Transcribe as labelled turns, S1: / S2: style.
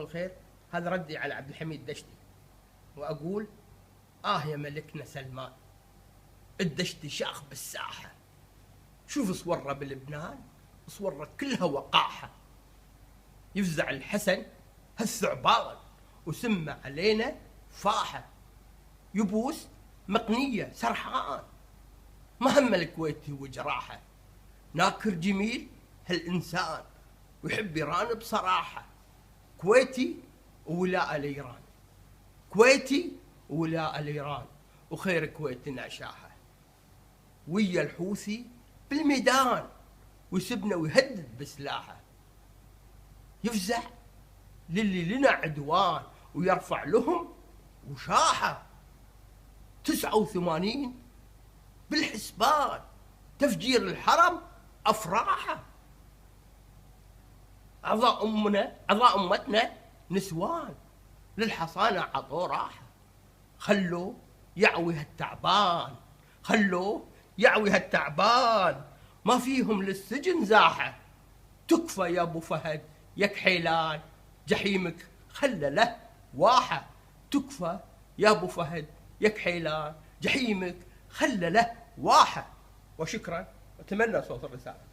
S1: الخير. هذا ردي على عبد الحميد دشتي، وأقول يا ملكنا سلمان، الدشتي شاخ بالساحة، شوف صوره بلبنان، صوره كلها وقاحة، يفزع الحسن هالثعبان وسمى علينا فاحة، يبوس مقنية سرحان، ما هم الكويتي وجراحة، ناكر جميل هالإنسان ويحب إيران بصراحة، كويتي وولاء لإيران، كويتي وولاء لإيران، وخير كويتي نعشاها، ويا الحوثي بالميدان ويسبنا ويهدد بسلاحه، يفزع للي لنا عدوان ويرفع لهم وشاحة، 89 بالحسبان تفجير الحرم أفراحه، أعضاء أمتنا نسوان للحصانة عطوا راحة، خلوه يعوي هالتعبان، خلوه يعوي هالتعبان، ما فيهم للسجن زاحة، تكفى يا أبو فهد يا كحيلان، جحيمك خلى له واحة، تكفى يا أبو فهد يا كحيلان، جحيمك خلى له واحة. وشكرا، أتمنى صوت الرسالة.